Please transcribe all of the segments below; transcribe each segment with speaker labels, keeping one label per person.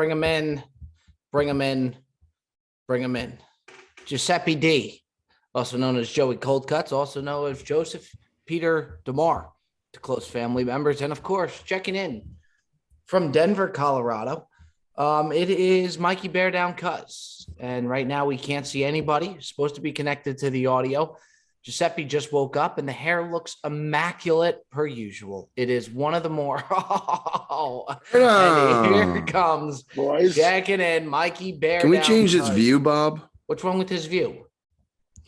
Speaker 1: Bring him in. Bring him in. Bring him in. Giuseppe D, also known as Joey Cold Cuts, also known as Joseph Peter DeMar, to close family members. And, of course, checking in from Denver, Colorado, it is Mikey Bear Down Cuz. And right now we can't see anybody. It's supposed to be connected to the audio. Giuseppe just woke up, and the hair looks immaculate per usual. It is one of the more. And here comes
Speaker 2: boys
Speaker 1: checking in, Mikey Bear.
Speaker 3: Can we change his view, Bob?
Speaker 1: What's wrong with his view?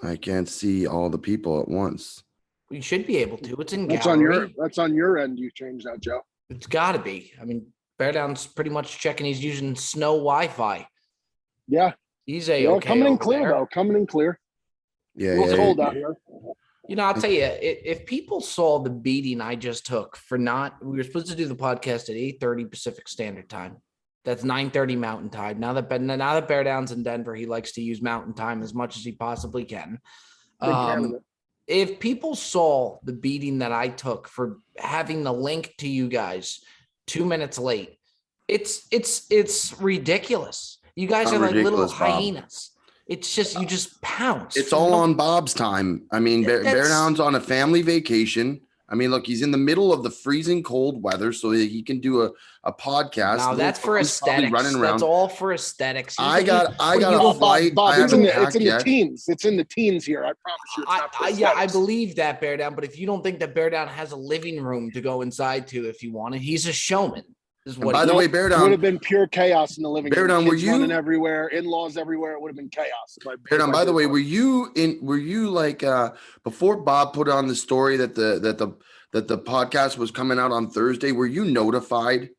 Speaker 3: I can't see all the people at once.
Speaker 1: You should be able to. It's in
Speaker 2: that's
Speaker 1: gallery.
Speaker 2: That's on your end. You changed that, Joe.
Speaker 1: It's got to be. I mean, Bear Down's pretty much checking. He's using snow Wi-Fi.
Speaker 2: Yeah,
Speaker 1: he's
Speaker 2: coming in clear though. Coming in clear.
Speaker 3: Yeah,
Speaker 2: it's cold out here.
Speaker 1: You know, I'll tell you, if people saw the beating I just took for not, we were supposed to do the podcast at 8:30 Pacific Standard Time. That's 9:30 Mountain Time. Now that Bear Down's in Denver, he likes to use Mountain Time as much as he possibly can. If people saw the beating that I took for having the link to you guys 2 minutes late, it's ridiculous. You guys are like little hyenas. Bob. It's just, you just pounce.
Speaker 3: It's all on Bob's time. I mean, Bear Down's on a family vacation. I mean, look, he's in the middle of the freezing cold weather, so he can do a podcast.
Speaker 1: Now that's for aesthetics.
Speaker 3: Running around.
Speaker 1: That's all for aesthetics.
Speaker 3: I got a flight.
Speaker 2: Bob, it's in the teens. It's in the teens here. I promise you.
Speaker 1: I believe that, Bear Down. But if you don't think that Bear Down has a living room to go inside to, if you want it, he's a showman.
Speaker 3: By the way, Bear Down
Speaker 2: would have been pure chaos in the living room.
Speaker 3: Bear Down, were you
Speaker 2: running everywhere? In-laws everywhere. It would have been chaos.
Speaker 3: Bear Down, by the way, were you like before Bob put on the story that the podcast was coming out on Thursday? Were you notified?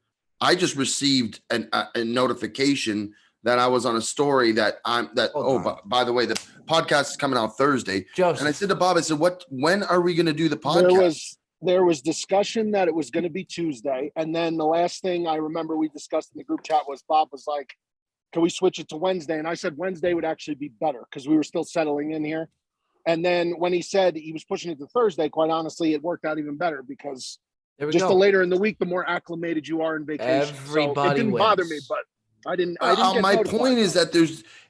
Speaker 3: I just received a notification that I was on a story by the way, the podcast is coming out Thursday.
Speaker 1: Joseph.
Speaker 3: And I said to Bob, I said, when are we going to do the podcast?
Speaker 2: There was discussion that it was going to be Tuesday. And then the last thing I remember we discussed in the group chat was Bob was like, can we switch it to Wednesday? And I said Wednesday would actually be better because we were still settling in here. And then when he said he was pushing it to Thursday, quite honestly, it worked out even better because the later in the week, the more acclimated you are in vacation.
Speaker 1: Everybody
Speaker 2: it didn't
Speaker 1: wins.
Speaker 2: Bother me, but I didn't
Speaker 3: my point is that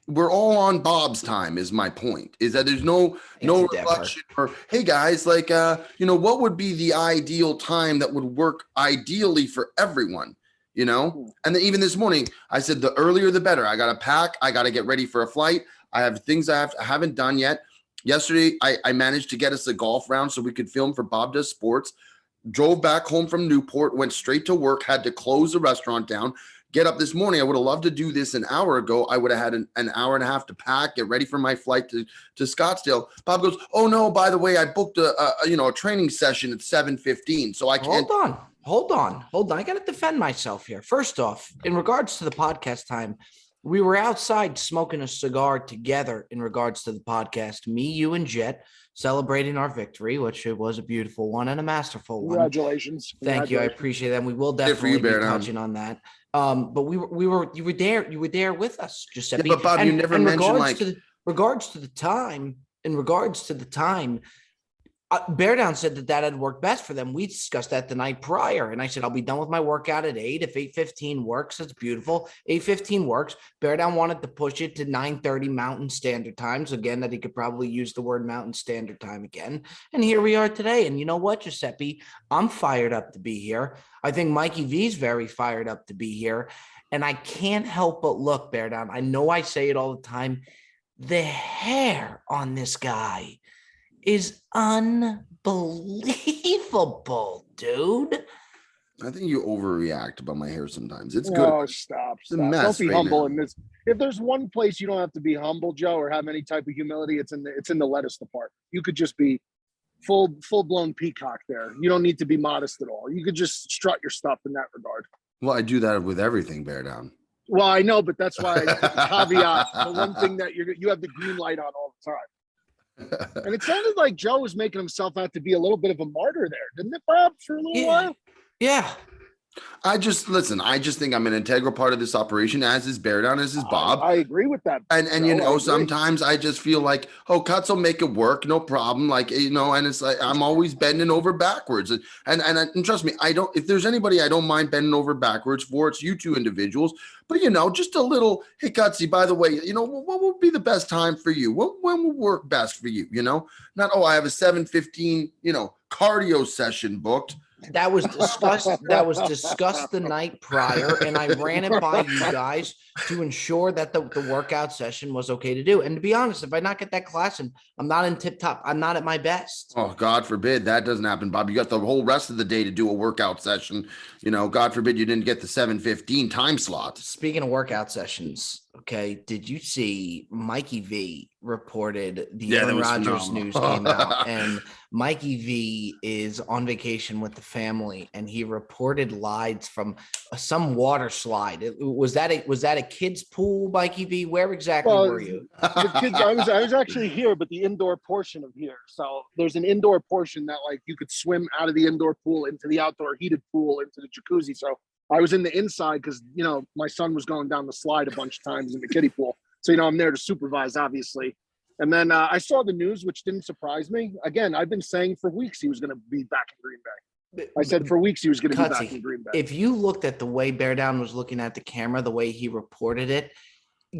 Speaker 3: we're all on Bob's time is my point, is that there's no reflection or, hey guys, like, what would be the ideal time that would work ideally for everyone, And then even this morning, I said, the earlier, the better. I got to pack. I got to get ready for a flight. I have things I haven't done yet. Yesterday, I managed to get us a golf round so we could film for Bob Does Sports. Drove back home from Newport, went straight to work, had to close the restaurant down. Get up this morning. I would have loved to do this an hour ago. I would have had an hour and a half to pack, get ready for my flight to Scottsdale. Bob goes, oh no, by the way, I booked a training session at 7:15. So I can't.
Speaker 1: Hold on. I got to defend myself here. First off, in regards to the podcast time, we were outside smoking a cigar together in regards to the podcast. Me, you, and Jet celebrating our victory, which it was a beautiful one and a masterful one.
Speaker 2: Congratulations.
Speaker 1: Thank you. I appreciate that. And we will definitely be touching on that. But you were there with us, Giuseppe.
Speaker 3: Yeah, but Bob, you never mentioned
Speaker 1: in regards to the time, Bear Down said that had worked best for them. We discussed that the night prior. And I said, I'll be done with my workout at 8. If 8:15 works, that's beautiful. 8:15 works. Bear Down wanted to push it to 9:30 Mountain Standard Times. Again, that he could probably use the word Mountain Standard Time again. And here we are today. And you know what, Giuseppe? I'm fired up to be here. I think Mikey V's very fired up to be here. And I can't help but look, Bear Down. I know I say it all the time. The hair on this guy is unbelievable, dude.
Speaker 3: I think you overreact about my hair sometimes. It's good.
Speaker 2: Oh, stop.
Speaker 3: It's a mess.
Speaker 2: Don't be humble in this. If there's one place you don't have to be humble, Joe, or have any type of humility, it's in the lettuce department. You could just be full-blown peacock there. You don't need to be modest at all. You could just strut your stuff in that regard.
Speaker 3: Well, I do that with everything, Bear Down.
Speaker 2: Well, I know, but that's why the caveat, the one thing that you have the green light on all the time. And it sounded like Joe was making himself out to be a little bit of a martyr there, didn't it, Bob, for a little while?
Speaker 1: Yeah.
Speaker 3: I just think I'm an integral part of this operation, as is Bear Down, as is Bob.
Speaker 2: I agree with that.
Speaker 3: And sometimes I just feel like, oh, cuts will make it work, no problem. Like, and it's like I'm always bending over backwards. And trust me, if there's anybody I don't mind bending over backwards for, it's you two individuals. But just a little, hey Cutsy, by the way, what would be the best time for you? When will work best for you? Not, oh, I have a 7:15, cardio session booked.
Speaker 1: That was discussed. That was discussed the night prior, and I ran it by you guys to ensure that the workout session was okay to do. And to be honest, if I not get that class and I'm not in tip top, I'm not at my best.
Speaker 3: Oh, God forbid that doesn't happen, Bob. You got the whole rest of the day to do a workout session. God forbid you didn't get the 7:15 time slot.
Speaker 1: Speaking of workout sessions, okay, did you see Mikey V reported the Aaron Rodgers news came out, and Mikey V is on vacation with the family, and he reported lies from some water slide. Was that a kid's pool, Mikey V? Where exactly were you?
Speaker 2: The kids, I was actually here, but the indoor portion of here. So there's an indoor portion that like you could swim out of the indoor pool into the outdoor heated pool into the jacuzzi. So I was in the inside because my son was going down the slide a bunch of times in the kiddie pool. So I'm there to supervise, obviously. And then I saw the news, which didn't surprise me. Again, I've been saying for weeks he was going to be back in Green Bay. I said for weeks he was going to be back in Green Bay.
Speaker 1: If you looked at the way Bear Down was looking at the camera, the way he reported it,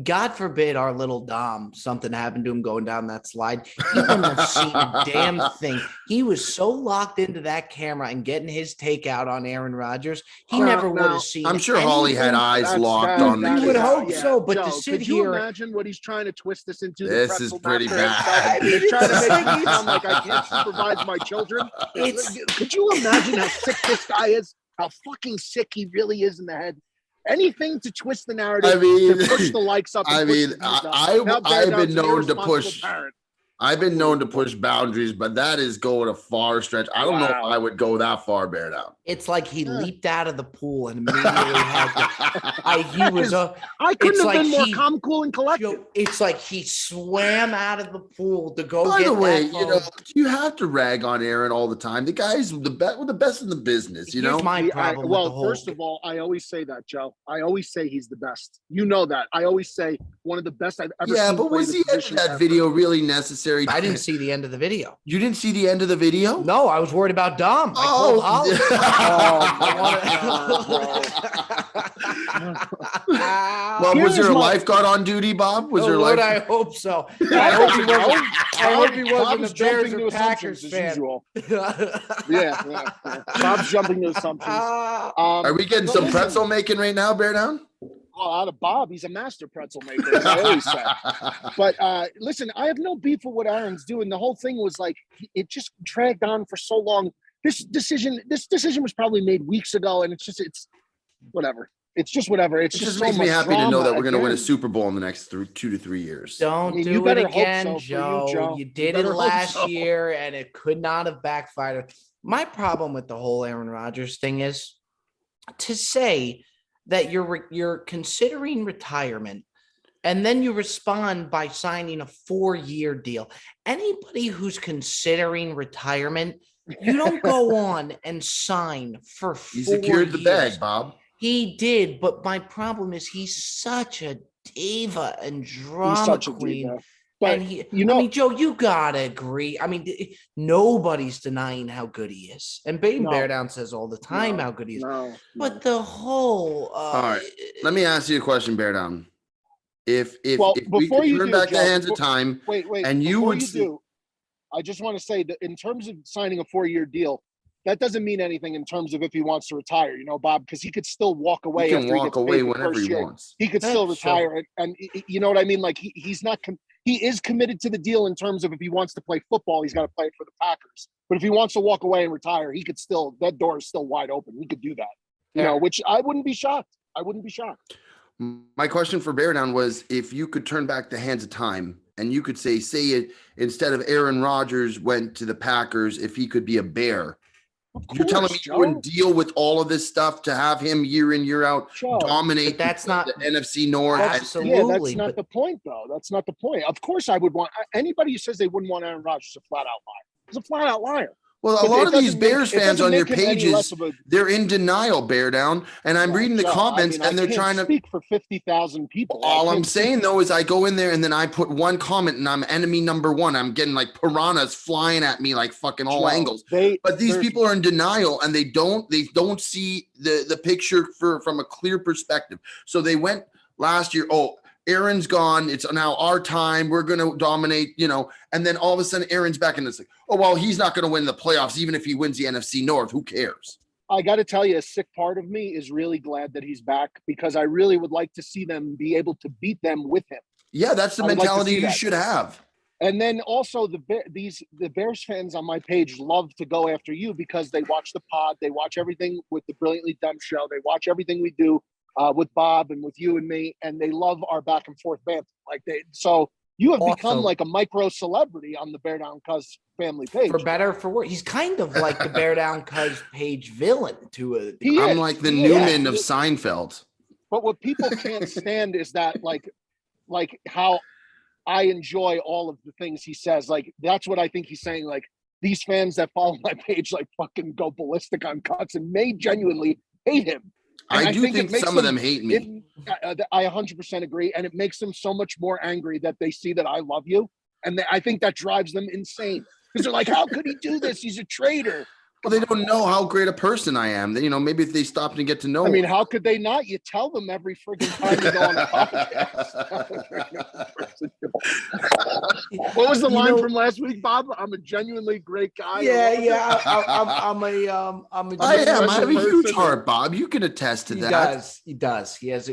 Speaker 1: God forbid our little Dom, something happened to him going down that slide. He wouldn't have seen a damn thing. He was so locked into that camera and getting his takeout on Aaron Rodgers. He never would have seen.
Speaker 3: I'm sure Holly had eyes locked on the.
Speaker 1: You would hope so, but
Speaker 2: Joe,
Speaker 1: to sit
Speaker 2: could
Speaker 1: here,
Speaker 2: you imagine what he's trying to twist this into?
Speaker 3: This is pretty bad.
Speaker 2: He's trying to make me sound like I can't supervise my children. Could you imagine how sick this guy is? How fucking sick he really is in the head. Anything to twist the narrative, to push the likes up.
Speaker 3: I've been known to push. I've been known to push boundaries, but that is going a far stretch. I don't know if I would go that far, Bear Down.
Speaker 1: It's like he leaped out of the pool and immediately I couldn't
Speaker 2: have been more calm, cool, and collected.
Speaker 1: It's like he swam out of the pool to go
Speaker 3: By
Speaker 1: get
Speaker 3: the way,
Speaker 1: you
Speaker 3: have to rag on Aaron all the time. The guy's the best in the business,
Speaker 1: Here's my problem.
Speaker 2: First of all, I always say that, Joe. I always say he's the best. You know that. I always say one of the best I've ever seen.
Speaker 3: Yeah, but was the end of that video really necessary?
Speaker 1: I didn't see the end of the video.
Speaker 3: You didn't see the end of the video?
Speaker 1: No, I was worried about Dom. I called Holly.
Speaker 3: Well, was there a lifeguard on duty, Bob? Was there
Speaker 1: Lord, I hope so. I hope he wasn't a Bears or Packers fan.
Speaker 2: Yeah. Bob's jumping to assumptions.
Speaker 3: Are we getting some pretzel making right now, Bear Down?
Speaker 2: Well, out of Bob, he's a master pretzel maker, as I always say. But listen, I have no beef with what Aaron's doing. The whole thing was like, it just dragged on for so long. This decision was probably made weeks ago, and it's whatever. It's just whatever. It
Speaker 3: just makes me happy to know that we're going to win a Super Bowl in the next 2 to 3 years.
Speaker 1: Don't do it again, Joe. You did it last year, and it could not have backfired. My problem with the whole Aaron Rodgers thing is to say that you're considering retirement, and then you respond by signing a 4-year deal. Anybody who's considering retirement, you don't go on and sign for 4 years.
Speaker 3: He secured the bag, Bob.
Speaker 1: He did, but my problem is he's such a diva and drama queen. But Joe, you gotta agree. I mean, nobody's denying how good he is, and Bear Down says all the time how good he is. But the whole.
Speaker 3: All right, let me ask you a question, Bear Down. If we
Speaker 2: could
Speaker 3: turn back the hands of time, and you would
Speaker 2: do, I just want to say that in terms of signing a 4-year deal, that doesn't mean anything in terms of if he wants to retire, Bob, because he could still walk away.
Speaker 3: He can walk away whenever he wants.
Speaker 2: He could still retire, and you know what I mean. Like he's not. He is committed to the deal in terms of if he wants to play football, he's got to play it for the Packers. But if he wants to walk away and retire, he could still. That door is still wide open. He could do that. Which I wouldn't be shocked. My
Speaker 3: question for Bear Down was if you could turn back the hands of time and you could say it instead of Aaron Rodgers went to the Packers, if he could be a Bear. You're telling me you wouldn't deal with all of this stuff to have him year in, year out dominate the NFC North?
Speaker 1: Absolutely.
Speaker 2: That's not the point, though. That's not the point. Of course, I would want anybody who says they wouldn't want Aaron Rodgers is a flat out liar. He's a flat out liar.
Speaker 3: Well, a
Speaker 2: But
Speaker 3: lot
Speaker 2: it
Speaker 3: of these
Speaker 2: doesn't make-
Speaker 3: Bears
Speaker 2: it
Speaker 3: fans
Speaker 2: doesn't
Speaker 3: on your
Speaker 2: make him any less
Speaker 3: pages,
Speaker 2: of a-
Speaker 3: they're in denial, Bear Down. And I'm reading the
Speaker 2: Joe,
Speaker 3: comments,
Speaker 2: I mean,
Speaker 3: and they're
Speaker 2: I can't
Speaker 3: trying to
Speaker 2: speak for 50,000 people.
Speaker 3: All I'm
Speaker 2: can't speak-
Speaker 3: saying though is I go in there and then I put one comment and I'm enemy number one. I'm getting like piranhas flying at me like fucking all
Speaker 2: Joe,
Speaker 3: angles.
Speaker 2: They,
Speaker 3: But these
Speaker 2: there's-
Speaker 3: people are in denial and they don't see the picture from a clear perspective. So they went last year, oh, Aaron's gone. It's now our time. We're going to dominate, and then all of a sudden Aaron's back and it's like, oh, well, he's not going to win the playoffs. Even if he wins the NFC North, who cares?
Speaker 2: I got to tell you, a sick part of me is really glad that he's back because I really would like to see them be able to beat them with him.
Speaker 3: Yeah, that's the mentality you should have.
Speaker 2: And then also the Bears fans on my page love to go after you because they watch the pod, they watch everything with the Brilliantly Dumb show, they watch everything we do with Bob and with you and me, and they love our back and forth banter. So you have become like a micro celebrity on the Bear Down Cuz family page.
Speaker 1: For better or for worse, he's kind of like the Bear Down Cuz page villain to a.
Speaker 3: I'm like the Newman of Seinfeld.
Speaker 2: But what people can't stand is that like how I enjoy all of the things he says. Like that's what I think he's saying. Like these fans that follow my page like fucking go ballistic on Cuts and may genuinely hate him.
Speaker 3: I do think some of them hate me.
Speaker 2: I 100% agree. And it makes them so much more angry that they see that I love you. And I think that drives them insane. Because they're like, how could he do this? He's a traitor.
Speaker 3: Well, they don't know how great a person I am. Maybe if they stopped and get to know
Speaker 2: I mean,
Speaker 3: me.
Speaker 2: how could they not? You tell them every freaking time you go on a podcast. What was the line from last week, Bob? I'm a genuinely great guy.
Speaker 1: Yeah.
Speaker 3: I have a huge heart, Bob. You can attest to that.
Speaker 1: He does. He has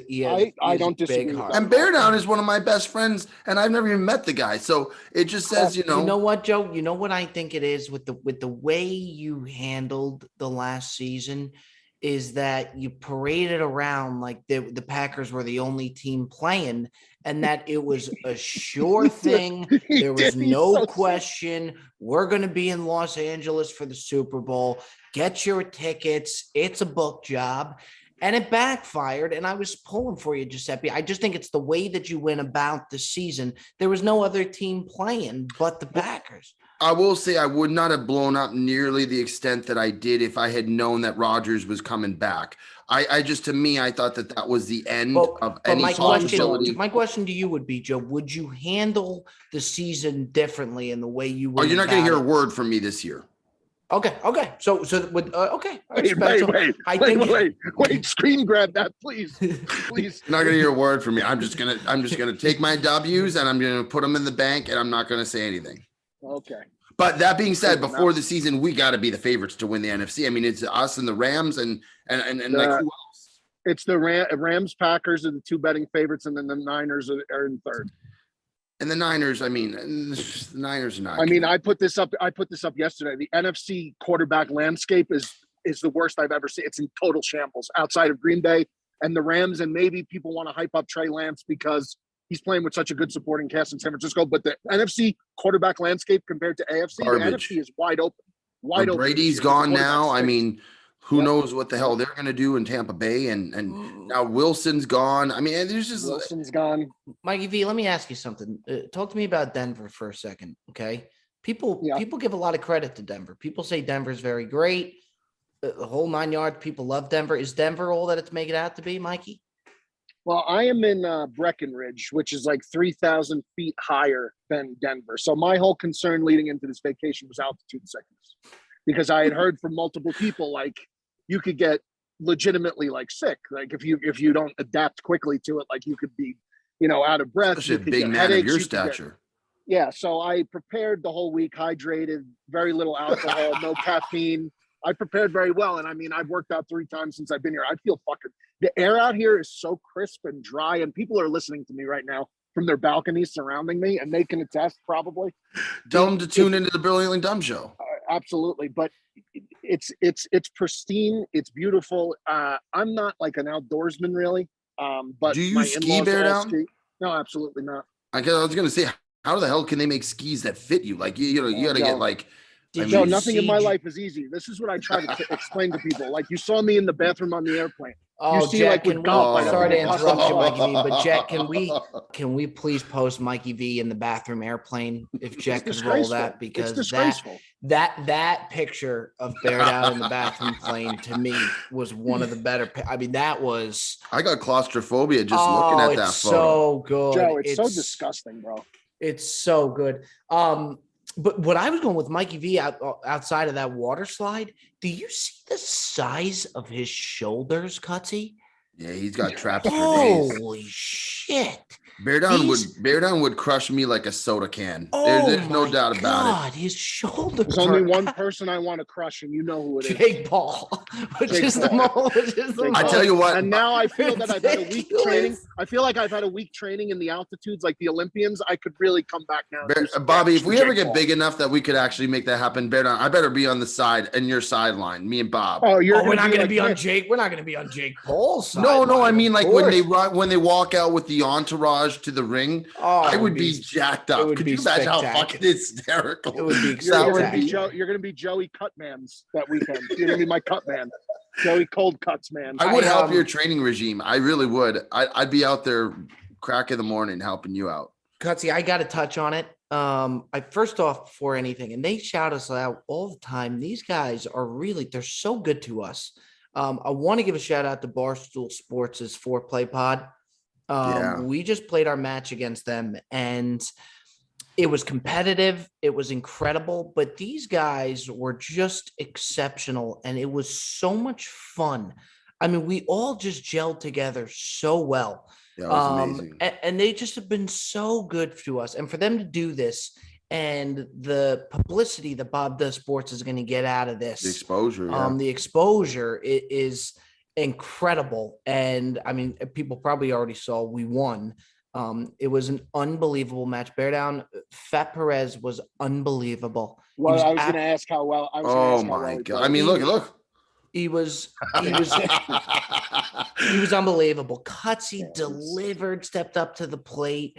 Speaker 2: I don't disagree.
Speaker 1: Big heart.
Speaker 3: And Bear Down is one of my best friends, and I've never even met the guy. So it just says,
Speaker 1: You know what, Joe? You know what I think it is with the way you handled the last season is that you paraded around like the Packers were the only team playing and that it was a sure thing. There was no question. We're going to be in Los Angeles for the Super Bowl. Get your tickets. It's a book job. And it backfired, and I was pulling for you, Giuseppe. I just think it's the way that you went about the season. There was no other team playing but the Packers.
Speaker 3: I will say I would not have blown up nearly the extent that I did if I had known that Rodgers was coming back. I just, to me, I thought that was the end of any possibility.
Speaker 1: My question to you would be, Joe, would you handle the season differently in the way you would?
Speaker 3: Oh, you're not going to hear a word from me this year.
Speaker 1: Okay. So with okay.
Speaker 2: Wait, screen grab that, please. Please.
Speaker 3: You're not gonna hear a word from me. I'm just gonna take my W's and I'm gonna put them in the bank and I'm not gonna say anything.
Speaker 2: Okay.
Speaker 3: But that being said, before the season, we got to be the favorites to win the NFC. I mean, it's us and the Rams and like who else?
Speaker 2: It's the Rams, Packers are the two betting favorites, and then the Niners are in third.
Speaker 3: And the Niners, I mean, the Niners are not.
Speaker 2: I mean, I put this up yesterday. The NFC quarterback landscape is the worst I've ever seen. It's in total shambles outside of Green Bay and the Rams. And maybe people want to hype up Trey Lance because he's playing with such a good supporting cast in San Francisco. But the NFC quarterback landscape compared to AFC,
Speaker 3: garbage.
Speaker 2: The NFC is wide open. Wide open.
Speaker 3: Brady's gone now. I mean, who knows what the hell they're going to do in Tampa Bay, and now Wilson's gone. I mean, there's just
Speaker 2: Wilson's gone.
Speaker 1: Mikey V, let me ask you something. Talk to me about Denver for a second, okay? People give a lot of credit to Denver. People say Denver's very great. The whole 9 yards. People love Denver. Is Denver all that it's making it out to be, Mikey?
Speaker 2: Well, I am in Breckenridge, which is like 3,000 feet higher than Denver. So my whole concern leading into this vacation was altitude sickness, because I had heard from multiple people like you could get legitimately like sick, like if you don't adapt quickly to it, like you could be, out of breath.
Speaker 3: Especially a big man of your stature.
Speaker 2: So I prepared the whole week, hydrated, very little alcohol, no caffeine. I prepared very well. And I mean, I've worked out 3 times since I've been here. I feel the air out here is so crisp and dry, and people are listening to me right now from their balconies surrounding me, and they can attest probably.
Speaker 3: Tell them to tune into the Brilliantly Dumb show.
Speaker 2: Absolutely. But it's pristine. It's beautiful. I'm not like an outdoorsman really. But
Speaker 3: do you ski, Bear Down?
Speaker 2: No, absolutely not.
Speaker 3: I was going to say, how the hell can they make skis that fit you? Like, you got to get like.
Speaker 2: Nothing in my life is easy. This is what I try to explain to people. Like you saw me in the bathroom on the airplane.
Speaker 1: Oh,
Speaker 2: see,
Speaker 1: Jack,
Speaker 2: like, with
Speaker 1: can we?
Speaker 2: golf, I
Speaker 1: Sorry to
Speaker 2: don't think
Speaker 1: interrupt you,
Speaker 2: it's
Speaker 1: Mikey V, but Jack, can we please post Mikey V in the bathroom airplane if Jack could roll that,
Speaker 2: It's
Speaker 1: because
Speaker 2: disgraceful.
Speaker 1: that picture of Bear Down in the bathroom plane to me was one of the better. I mean, that was.
Speaker 3: I got claustrophobia just looking at that
Speaker 1: it's
Speaker 3: photo.
Speaker 1: so good.
Speaker 2: Joe, it's so disgusting, bro.
Speaker 1: It's so good. But what I was going with Mikey V outside of that water slide, do you see the size of his shoulders, Cutsy?
Speaker 3: Yeah, he's got traps for days.
Speaker 1: Holy shit.
Speaker 3: Bear down would crush me like a soda can.
Speaker 1: Oh,
Speaker 3: There's no doubt about it.
Speaker 1: His shoulders.
Speaker 2: There's only one person I want to crush, and you know who it is.
Speaker 1: Jake Paul, which is the most.
Speaker 3: I tell you what.
Speaker 2: And now I feel that I've had a week
Speaker 1: Ridiculous.
Speaker 2: training. I feel like I've had a week training in the altitudes, like the Olympians. I could really come back now.
Speaker 3: Bobby, if we ever get big enough that we could actually make that happen, Bear down, I better be on the side and your sideline, me and Bob.
Speaker 2: Oh,
Speaker 1: we're not going to be on Jake. We're not going to be on Jake Paul's side.
Speaker 3: No. I mean, like when they walk out with the entourage to the ring. I would be jacked up. Could you imagine how fucking hysterical?
Speaker 1: It would be
Speaker 2: You're going to be Joey Cutmans that weekend. You're going to be my cut man. Joey Cold Cuts man.
Speaker 3: I would help your training regime. I really would. I'd be out there crack of the morning helping you out.
Speaker 1: Cutsy, I got to touch on it. First off, before anything, and they shout us out all the time. These guys are they're so good to us. I want to give a shout out to Barstool Sports' Foreplay pod. We just played our match against them, and it was competitive. It was incredible, but these guys were just exceptional, and it was so much fun. I mean, we all just gelled together so well.
Speaker 3: Yeah, it was amazing.
Speaker 1: And they just have been so good to us, and for them to do this and the publicity that Bob Does Sports is going to get out of this,
Speaker 3: the exposure,
Speaker 1: is incredible. And I mean, people probably already saw we won. It was an unbelievable match. Bear down. Fat Perez was unbelievable.
Speaker 2: Well, I was going to ask how well.
Speaker 3: Oh my God! I mean, look.
Speaker 1: He was unbelievable. Cutsy delivered, stepped up to the plate.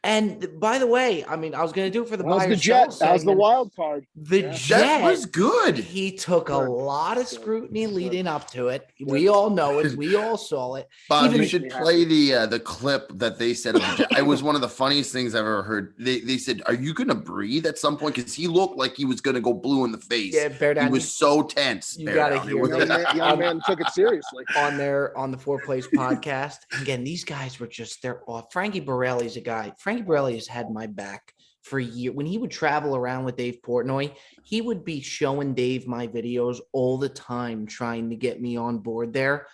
Speaker 1: And by the way, I mean, I was going to do it for the buy or sell segment.
Speaker 2: That was the wild card.
Speaker 1: The Jet
Speaker 3: was good.
Speaker 1: He took a lot of scrutiny leading up to it. We all know it. We all saw it.
Speaker 3: Bob, you should play the clip that they said. It was one of the funniest things I've ever heard. They said, "Are you going to breathe at some point?" Because he looked like he was going to go blue in the face.
Speaker 1: Yeah, Bear down.
Speaker 3: He was so tense.
Speaker 1: You got to hear
Speaker 2: it. Young man took it seriously
Speaker 1: on the Foreplays podcast. Again, these guys were they're off. Frankie Borelli's a guy. Frankie Borelli has had my back for a year. When he would travel around with Dave Portnoy, he would be showing Dave my videos all the time, trying to get me on board there.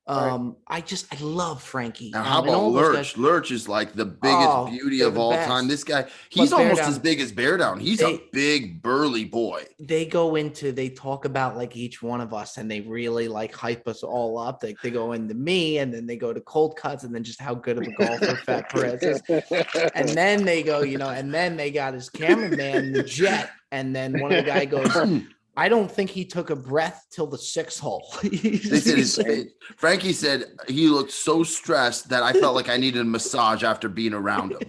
Speaker 1: I love Frankie.
Speaker 3: Now, how about Lurch? Lurch is like the biggest beauty of all time. This guy, he's almost as big as Bear Down. He's a big, burly boy.
Speaker 1: They talk about like each one of us, and they really like hype us all up. They go into me, and then they go to Cold Cuts, and then just how good of a golfer Fat Perez is. And then they go, and then they got his cameraman, the Jet, and then one of the guy goes, I don't think he took a breath till the 6th hole.
Speaker 3: Frankie said he looked so stressed that I felt like I needed a massage after being around him.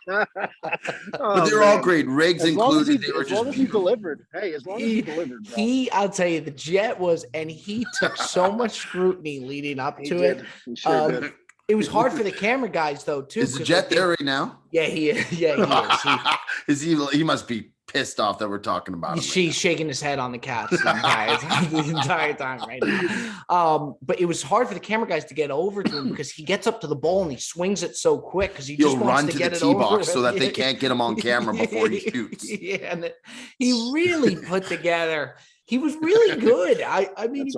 Speaker 3: But they're all great. Riggs included.
Speaker 2: As long as he delivered. Hey, as long as he delivered. Bro.
Speaker 1: I'll tell you, the Jet was, and he took so much scrutiny leading up to it.
Speaker 2: He sure did.
Speaker 1: It was hard for the camera guys, though, too.
Speaker 3: Is the Jet there right now?
Speaker 1: Yeah, he is. Yeah, he is.
Speaker 3: He must be pissed off that we're talking about him.
Speaker 1: She's shaking his head on the couch the entire time right now. But it was hard for the camera guys to get over to him because he gets up to the ball and he swings it so quick because he just wants to get it over. He'll run to the tee box
Speaker 3: so that they can't get him on camera before he shoots.
Speaker 1: Yeah, and he really put together. He was really good. I mean,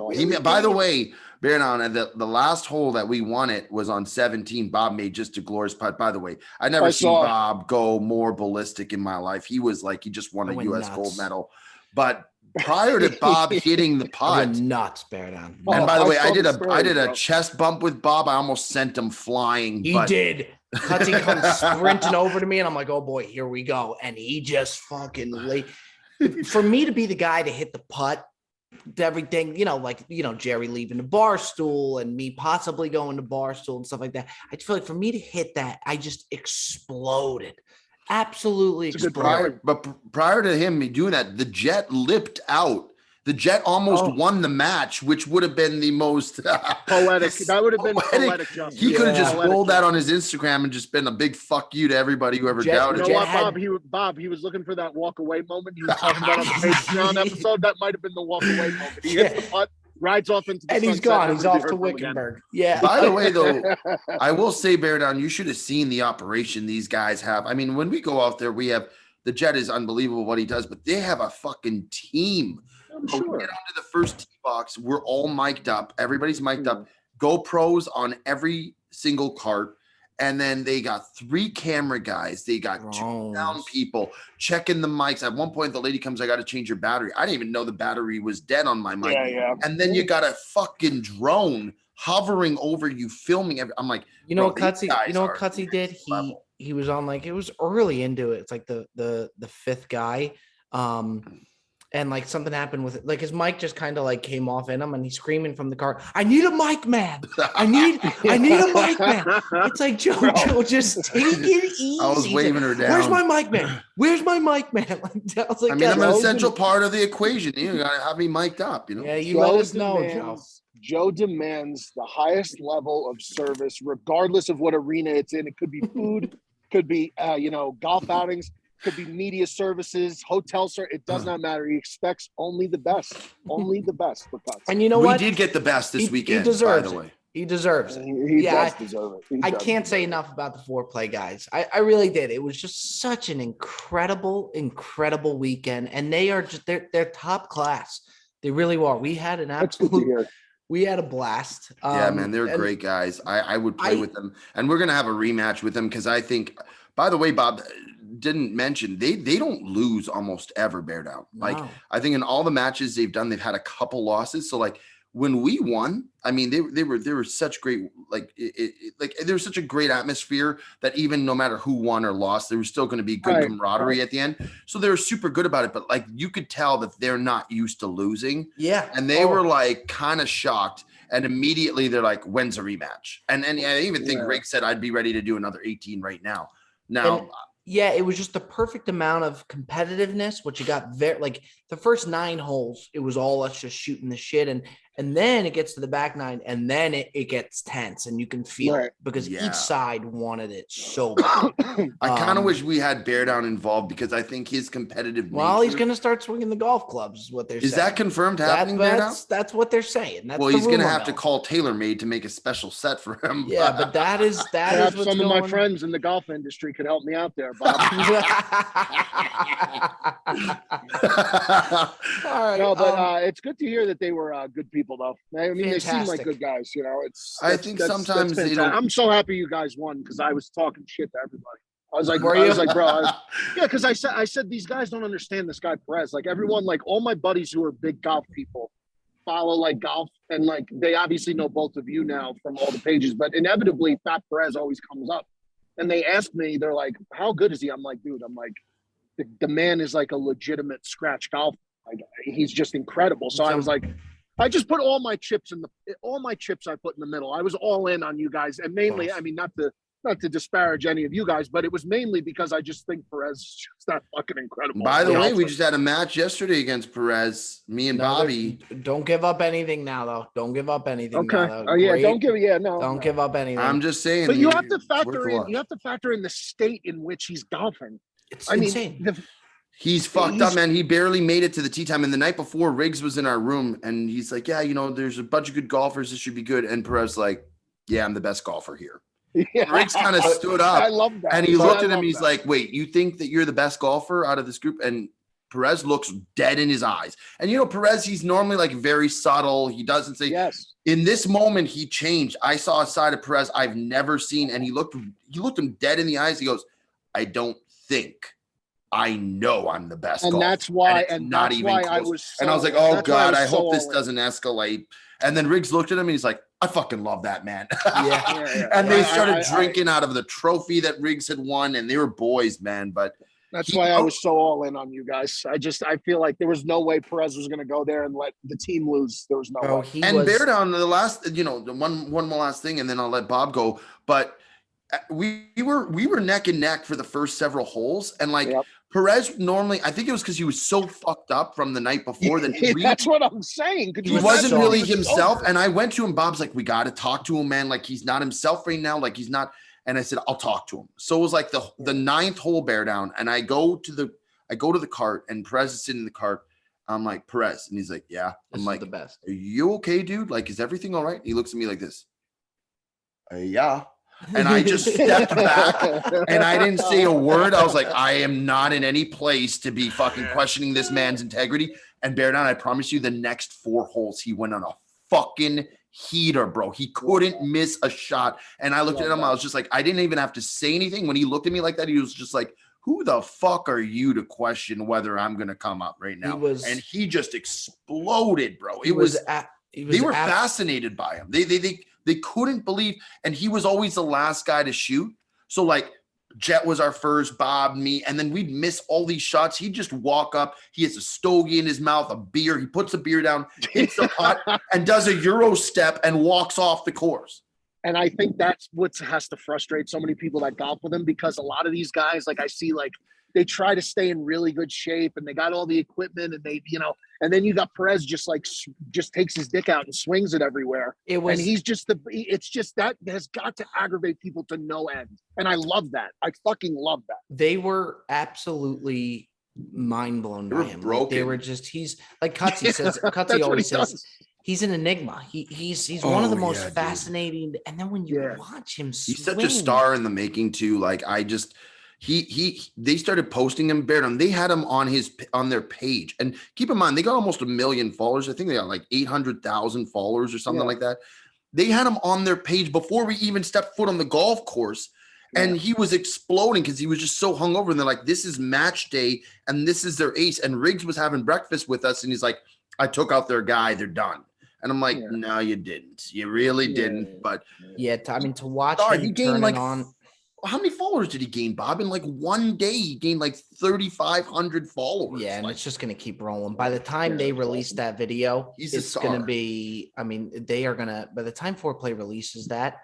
Speaker 3: by the way, Bear Down, the last hole that we won it was on 17. Bob made just a glorious putt. By the way, I never seen Bob go more ballistic in my life. He was like, he just won a U.S. gold medal. But prior to Bob hitting the putt,
Speaker 1: nuts, Bear Down.
Speaker 3: And by the way, I did a chest bump with Bob. I almost sent him flying.
Speaker 1: He did. Cutsy comes sprinting over to me, and I'm like, oh boy, here we go. And he just fucking laid. For me to be the guy to hit the putt, everything, Jerry leaving the Barstool and me possibly going to Barstool and stuff like that. I just feel like for me to hit that, I just exploded. Absolutely exploded.
Speaker 3: But prior to him doing that, the Jet lipped out The Jet almost won the match, which would have been the most
Speaker 2: poetic. That would have been poetic justice.
Speaker 3: He could have just rolled that on his Instagram and just been a big fuck you to everybody who ever doubted.
Speaker 2: You know what, Bob? He was looking for that walk away moment. He was talking about on the Patreon episode. That might have been the walk away moment. He hits the putt, rides off into the sunset,
Speaker 1: he's gone. He's off to Wickenburg. Yeah.
Speaker 3: By the way, though, I will say, Bear Down, you should have seen the operation these guys have. I mean, when we go out there, we have the Jet is unbelievable what he does, but they have a fucking team.
Speaker 2: Sure.
Speaker 3: We get onto the first tee box. We're all mic'd up. Everybody's mic'd up. GoPros on every single cart. And then they got 3 camera guys. They got 2 sound people checking the mics. At one point, the lady comes, I got to change your battery. I didn't even know the battery was dead on my mic.
Speaker 2: Yeah.
Speaker 3: And then you got a fucking drone hovering over you, filming I'm like,
Speaker 1: you know what Cutsy did? He was on it was early into it. It's like the 5th guy. And something happened with it. His mic just kind of came off in him, and he's screaming from the car, I need a mic man. I need a mic man. It's like, Joe, just take it easy.
Speaker 3: I was waving her down.
Speaker 1: Where's my mic man? Where's my mic man? I was like,
Speaker 3: I'm an essential part of the equation. You gotta have me mic'd up,
Speaker 1: Yeah, you let us know, Joe.
Speaker 2: Joe demands the highest level of service, regardless of what arena it's in. It could be food, could be golf outings, could be media services, hotel service. It does not matter. He expects only the best for Cuts.
Speaker 1: And you know what?
Speaker 3: We did get the best this weekend.
Speaker 1: He deserves
Speaker 3: by the way.
Speaker 1: it. He deserves it.
Speaker 2: He does deserve it.
Speaker 1: I can't say enough about the Foreplay guys. I really did. It was just such an incredible weekend, and they are just they're top class. They really are. We had an absolute. We had a blast.
Speaker 3: Yeah, man, they're great guys. I would play with them, and we're gonna have a rematch with them because I think. By the way, Bob didn't mention they don't lose almost ever. Bear Down.
Speaker 1: No.
Speaker 3: I think in all the matches they've done, they've had a couple losses. So when we won, I mean they were such great there was such a great atmosphere that even no matter who won or lost, there was still going to be good camaraderie at the end. So they were super good about it. But you could tell that they're not used to losing.
Speaker 1: Yeah,
Speaker 3: and they were kind of shocked. And immediately they're like, "When's a rematch?" And I even think Rick said, "I'd be ready to do another 18 right now."
Speaker 1: Yeah, it was just the perfect amount of competitiveness. What you got there, the first 9 holes, it was all us just shooting the shit, and then it gets to the back 9, and then it gets tense, and you can feel it because each side wanted it so bad.
Speaker 3: I kind of wish we had Bear Down involved because I think his competitive.
Speaker 1: Well, he's going to start swinging the golf clubs. Is what they're saying.
Speaker 3: Is that confirmed happening?
Speaker 1: That's what they're saying.
Speaker 3: Well, he's going to have to call TaylorMade to make a special set for him.
Speaker 1: Yeah, but that is what's
Speaker 2: some of my friends in the golf industry could help me out there, Bob.
Speaker 1: All right.
Speaker 2: No, but it's good to hear that they were good people, though. I mean,
Speaker 1: fantastic.
Speaker 2: They seem like good guys.
Speaker 3: I think sometimes they don't.
Speaker 2: I'm so happy you guys won because I was talking shit to everybody. I was like, bro, because I said these guys don't understand this guy Perez. Everyone, all my buddies who are big golf people follow golf, and they obviously know both of you now from all the pages, but inevitably Fat Perez always comes up. And they asked me, they're like, how good is he? I'm like, dude, the man is a legitimate scratch golf. He's just incredible. So I was like, I just put all my chips I put in the middle. I was all in on you guys. And mainly, I mean, not to disparage any of you guys, but it was mainly because I just think Perez is just that fucking incredible.
Speaker 3: By the way, we just had a match yesterday against Perez, me and Bobby.
Speaker 1: Don't give up anything now, though. Don't give up anything.
Speaker 2: Okay.
Speaker 1: Now,
Speaker 2: oh yeah, don't give up anything.
Speaker 3: I'm just saying.
Speaker 2: But you have to factor in the state in which he's golfing.
Speaker 1: It's insane.
Speaker 3: He's fucked up, man. He barely made it to the tee time. And the night before, Riggs was in our room, and he's like, yeah, there's a bunch of good golfers. This should be good. And Perez like, yeah, I'm the best golfer here. Yeah. Riggs kind of stood up.
Speaker 2: I love that.
Speaker 3: And he looked at him. He's like, wait, you think that you're the best golfer out of this group? And Perez looks dead in his eyes. And, Perez, he's normally very subtle. He doesn't say
Speaker 2: yes.
Speaker 3: In this moment, he changed. I saw a side of Perez I've never seen. And he looked him dead in the eyes. He goes, I don't think. I know I'm the best.
Speaker 2: And
Speaker 3: golfer.
Speaker 2: that's why,
Speaker 3: and not even close. I was like, oh God, I hope this doesn't escalate. And then Riggs looked at him and he's like, I fucking love that man.
Speaker 1: Yeah.
Speaker 3: And they started drinking out of the trophy that Riggs had won, and they were boys, man. But
Speaker 2: that's why I was so all in on you guys. I feel like there was no way Perez was going to go there and let the team lose. There was no way.
Speaker 3: And Bear Down, the last, the one more last thing, and then I'll let Bob go. But we were neck and neck for the first several holes, and Perez normally, I think it was because he was so fucked up from the night before that
Speaker 2: that's what I'm saying.
Speaker 3: He wasn't really himself. And I went to him. Bob's like, we got to talk to him, man. Like, he's not himself right now. Like, he's not. And I said, I'll talk to him. So it was like the ninth hole bear down. And I go to the cart, and Perez is sitting in the cart. I'm like, Perez. And he's like, yeah. I'm like,
Speaker 1: the best.
Speaker 3: Are you okay, dude? Like, is everything all right? He looks at me like this. Yeah. And I just stepped back and I didn't say a word. I was like, I am not in any place to be fucking questioning this man's integrity. And bear down, I promise you, the next 4 holes, he went on a fucking heater, bro. He couldn't miss a shot. And I looked at him. I was just like, I didn't even have to say anything. When he looked at me like that, he was just like, who the fuck are you to question whether I'm going to come up right now? And he just exploded, bro. They were fascinated by him. They couldn't believe, and he was always the last guy to shoot. So like Jet was our first, Bob, me, and then we'd miss all these shots. He'd just walk up. He has a stogie in his mouth, a beer. He puts the beer down, hits the putt, and does a Euro step and walks off the course.
Speaker 2: And I think that's what has to frustrate so many people that golf with him, because a lot of these guys, like I see, like they try to stay in really good shape and they got all the equipment and they, and then you got Perez just takes his dick out and swings it everywhere. And he's just it's just that has got to aggravate people to no end. And I love that. I fucking love that.
Speaker 1: They were absolutely mind blown by him. Like they were just, he's like Cutsy says, Cutsy always says, he's an enigma. He's one of the most fascinating. Dude. And then when you watch him swing,
Speaker 3: he's such a star in the making too. Like they started posting him, they had him on their page, and keep in mind they got almost 1 million followers. I think they got like 800,000 followers or something like that. They had him on their page before we even stepped foot on the golf course, and he was exploding because he was just so hungover. And they're like, this is match day and this is their ace. And Riggs was having breakfast with us and he's like, I took out their guy, they're done. And I'm like, no, you didn't. You really didn't. But
Speaker 1: to watch him turning on.
Speaker 3: How many followers did he gain, Bob? In like one day, he gained like 3,500 followers.
Speaker 1: Yeah, and it's just going to keep rolling. By the time they release that video, it's going to be, they are going to, by the time Foreplay releases that,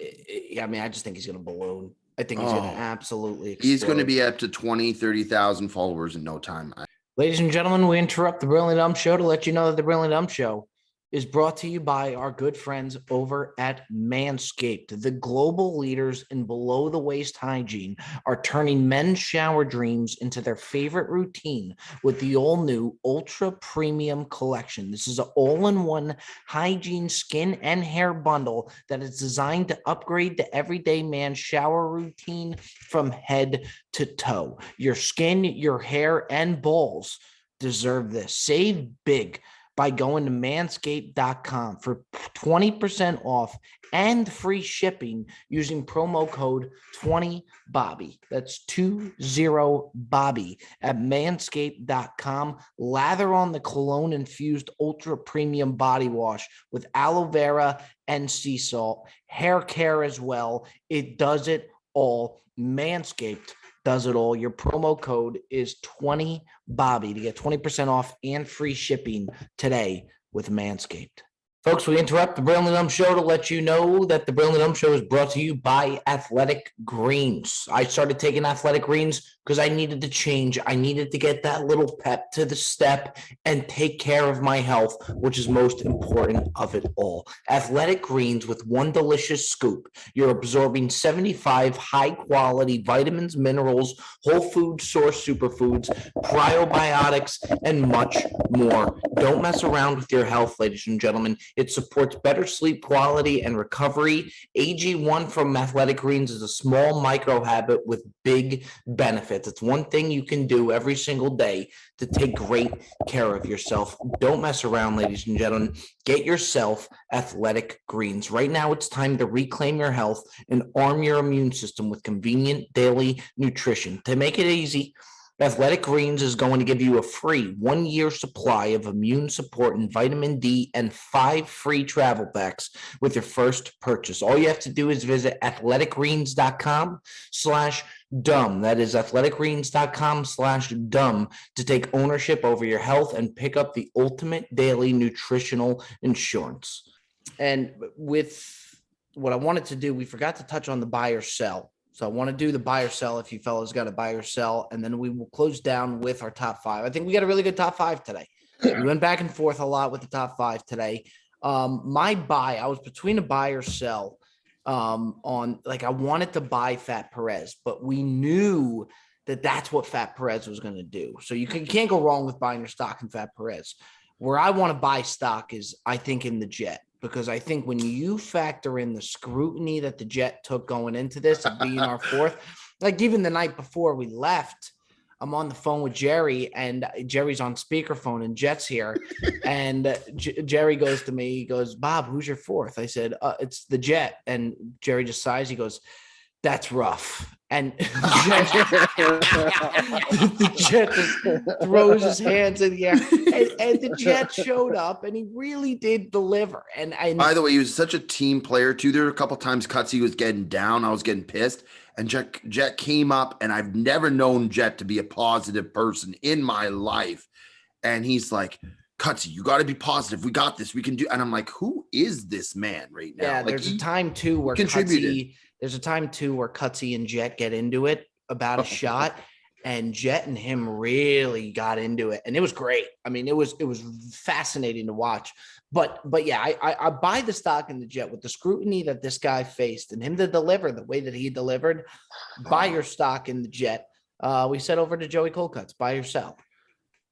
Speaker 1: I just think he's going to balloon. I think he's going to absolutely explode.
Speaker 3: He's going to be up to 20, 30,000 followers in no time.
Speaker 1: Ladies and gentlemen, we interrupt the Brilliant Dumb Show to let you know that the Brilliant Dumb Show is brought to you by our good friends over at Manscaped. The global leaders in below-the-waist hygiene are turning men's shower dreams into their favorite routine with the all-new Ultra Premium Collection. This is an all-in-one hygiene skin and hair bundle that is designed to upgrade the everyday man's shower routine from head to toe. Your skin, your hair, and balls deserve this. Save big by going to manscaped.com for 20% off and free shipping using promo code 20Bobby. That's 20Bobby at manscaped.com. Lather on the cologne infused ultra premium body wash with aloe vera and sea salt, hair care as well. It does it all. Manscaped does it all. Your promo code is 20Bobby to get 20% off and free shipping today with Manscaped. Folks, we interrupt the Brilliant Dumb Show to let you know that the Brilliant Dumb Show is brought to you by Athletic Greens. I started taking Athletic Greens because I needed to change. I needed to get that little pep to the step and take care of my health, which is most important of it all. Athletic Greens, with one delicious scoop, you're absorbing 75 high-quality vitamins, minerals, whole food source superfoods, probiotics, and much more. Don't mess around with your health, ladies and gentlemen. It supports better sleep quality and recovery. AG1 from Athletic Greens is a small micro habit with big benefits. It's one thing you can do every single day to take great care of yourself. Don't mess around, ladies and gentlemen. Get yourself Athletic Greens. Right now, it's time to reclaim your health and arm your immune system with convenient daily nutrition. To make it easy, Athletic Greens is going to give you a free 1-year supply of immune support and vitamin D and 5 free travel packs with your first purchase. All you have to do is visit athleticgreens.com/dumb. That is athleticgreens.com/dumb to take ownership over your health and pick up the ultimate daily nutritional insurance. And with what I wanted to do, we forgot to touch on the buy or sell. So I want to do the buy or sell if you fellas got to buy or sell, and then we will close down with our top 5. I think we got a really good top 5 today. We went back and forth a lot with the top 5 today. My buy, I was between a buy or sell on like I wanted to buy Fat Perez, but we knew that that's what Fat Perez was going to do. So you can't go wrong with buying your stock in Fat Perez. Where I want to buy stock is, I think, in the Jet, because I think when you factor in the scrutiny that the Jet took going into this of being our 4th, like even the night before we left, I'm on the phone with Jerry, and Jerry's on speakerphone, and Jet's here. And Jerry goes to me, he goes, "Bob, who's your 4th?" I said, "It's the Jet." And Jerry just sighs. He goes, "That's rough." And the Jet just throws his hands in the air. And the Jet showed up, and he really did deliver. And
Speaker 3: by the way, he was such a team player too. There were a couple times Cutsy was getting down. I was getting pissed. And Jet came up, and I've never known Jet to be a positive person in my life. And he's like, "Cutsy, you got to be positive. We got this. We can do." And I'm like, "Who is this man right now?"
Speaker 1: Yeah,
Speaker 3: like,
Speaker 1: there's a time too where Cutsy and Jet get into it about a shot, and Jet and him really got into it, and it was great. I mean, it was fascinating to watch. But yeah, I buy the stock in the Jet with the scrutiny that this guy faced, and him to deliver the way that he delivered. Buy your stock in the Jet. We said over to Joey Colcuts, buy or sell.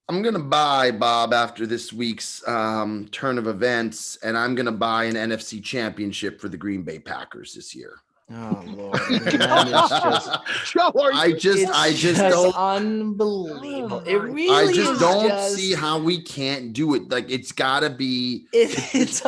Speaker 3: I'm going to buy, Bob, after this week's turn of events, and I'm going to buy an NFC championship for the Green Bay Packers this year.
Speaker 1: Oh Lord, man,
Speaker 3: I just don't,
Speaker 1: unbelievable. It really
Speaker 3: I just
Speaker 1: is
Speaker 3: don't see how we can't do it. Like, it's gotta be, it's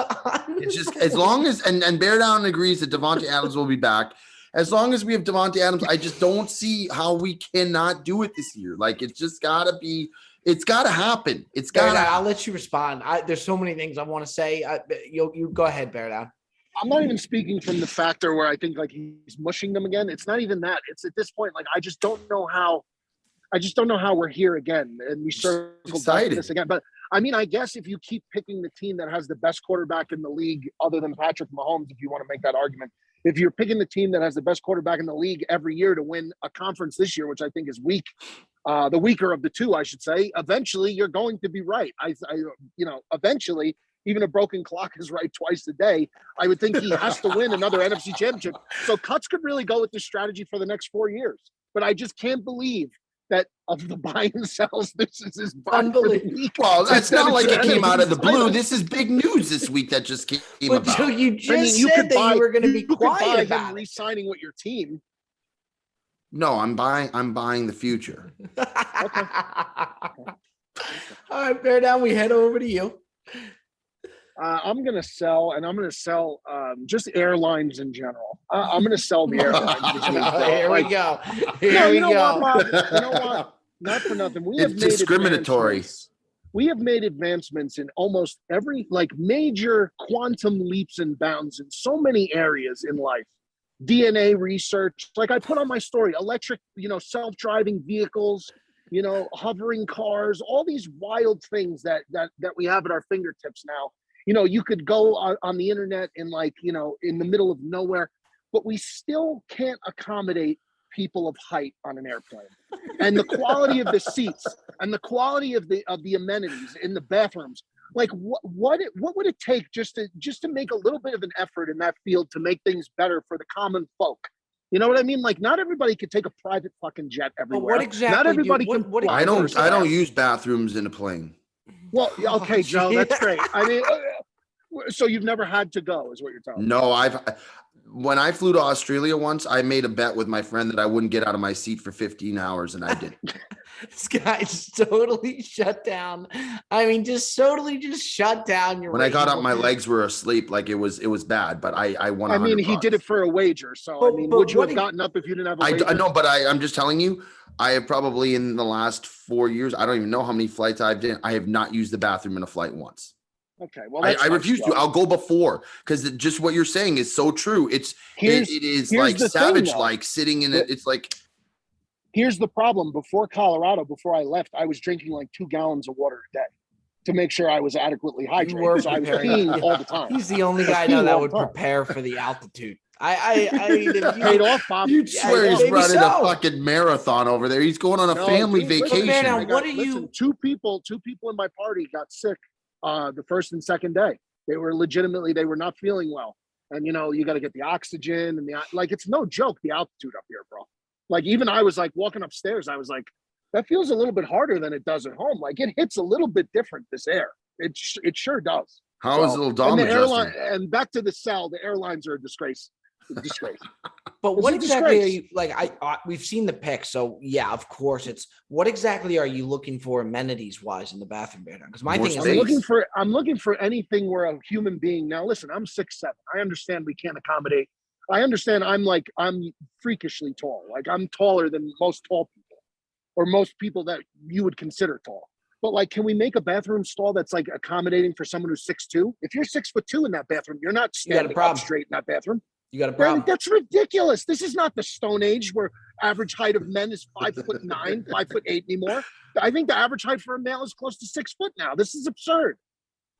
Speaker 3: just, as long as, and Bear Down agrees that Devontae Adams will be back. As long as we have Devontae Adams, I just don't see how we cannot do it this year. Like, it's just gotta be, it's gotta happen. It's gotta.
Speaker 1: I'll let you respond. There's so many things I want to say. You go ahead, Bear Down.
Speaker 2: I'm not even speaking from the factor where I think like he's mushing them again. It's not even that. It's at this point, like, I just don't know how we're here again. And we circled back to this again. But I mean, I guess if you keep picking the team that has the best quarterback in the league, other than Patrick Mahomes, if you want to make that argument, if you're picking the team that has the best quarterback in the league every year to win a conference this year, which I think is weak, the weaker of the two, I should say, eventually you're going to be right. Eventually, even a broken clock is right twice a day. I would think he has to win another NFC championship. So Cuts could really go with this strategy for the next 4 years. But I just can't believe that of the buy and sells, this is his buy for the week.
Speaker 3: Well, that's not like it came out of the blue. This is big news this week that just came about.
Speaker 1: So you just said that you were going to be quiet about
Speaker 2: re-signing with your team.
Speaker 3: No, I'm buying the future.
Speaker 2: Okay.
Speaker 1: All right, Bear Down, we head over to you.
Speaker 2: I'm going to sell, and I'm going to sell just airlines in general. I'm going to sell the airlines.
Speaker 1: Here we go. Here we go.
Speaker 2: What, you know what? Not for nothing.
Speaker 3: It's discriminatory.
Speaker 2: We have made advancements in almost every, like, major quantum leaps and bounds in so many areas in life. DNA research, like I put on my story, electric, self-driving vehicles, hovering cars, all these wild things that we have at our fingertips now. You could go on the internet in in the middle of nowhere, but we still can't accommodate people of height on an airplane. And the quality of the seats and the quality of the amenities in the bathrooms. Like what would it take just to make a little bit of an effort in that field to make things better for the common folk? You know what I mean? Like, not everybody could take a private fucking jet everywhere.
Speaker 1: What exactly?
Speaker 2: Not everybody can.
Speaker 3: I don't use bathrooms in a plane.
Speaker 2: Well, okay, Joe, that's great. I mean, so you've never had to go, is what you're telling me?
Speaker 3: No, when I flew to Australia once, I made a bet with my friend that I wouldn't get out of my seat for 15 hours, and I didn't.
Speaker 1: This guy's totally shut down. I mean, just totally shut down.
Speaker 3: When I got up, my legs were asleep. Like it was bad, but I won.
Speaker 2: I mean, he did it for a wager. So I mean, would you have gotten up if you didn't have a wager?
Speaker 3: I know, but I'm just telling you, I have probably in the last 4 years, I don't even know how many flights I've done. I have not used the bathroom in a flight once.
Speaker 2: Okay, well,
Speaker 3: I refuse to. I'll go before, because just what you're saying is so true. It is like savage, like sitting in it. It's like.
Speaker 2: Here's the problem. Before Colorado, before I left, I was drinking like 2 gallons of water a day to make sure I was adequately hydrated. So I was peeing all the time.
Speaker 1: He's the only guy I know that would prepare for the altitude. I mean, if you,
Speaker 2: Paid off, Bob.
Speaker 3: You'd swear
Speaker 1: yeah,
Speaker 3: he's
Speaker 1: maybe
Speaker 3: running
Speaker 1: so.
Speaker 3: a fucking marathon over there. He's going on a
Speaker 2: No,
Speaker 3: family
Speaker 2: dude, listen,
Speaker 3: vacation.
Speaker 1: man,
Speaker 2: I got,
Speaker 1: what are you-
Speaker 2: listen, two people in my party got sick the first and second day. They were not feeling well. And you got to get the oxygen and like, it's no joke, the altitude up here, bro. Like, even I was like walking upstairs, I was like, that feels a little bit harder than it does at home. Like, it hits a little bit different, this air. It sure does.
Speaker 3: How is little Dom
Speaker 2: and the
Speaker 3: adjusting?
Speaker 2: airline, and back to the cell, the airlines are a disgrace.
Speaker 1: But
Speaker 2: It's
Speaker 1: what
Speaker 2: a
Speaker 1: exactly are
Speaker 2: disgrace.
Speaker 1: you like? We've seen the pics, so yeah, of course. It's what exactly are you looking for amenities wise in the bathroom, Bear Down? Because my
Speaker 3: More
Speaker 1: thing is
Speaker 3: space.
Speaker 2: I'm looking for anything where a human being. Now, listen, I'm 6'7". I understand we can't accommodate. I understand I'm freakishly tall. Like, I'm taller than most tall people, or most people that you would consider tall. But like, can we make a bathroom stall that's like accommodating for someone who's 6'2"? If you're 6'2" in that bathroom, you're not
Speaker 1: You got a
Speaker 2: standing up
Speaker 1: problem.
Speaker 2: straight in that bathroom.
Speaker 1: you got a problem.
Speaker 2: That's ridiculous. This is not the Stone Age where average height of men is 5'9", 5'8" anymore. I think the average height for a male is close to 6 foot now. This is absurd.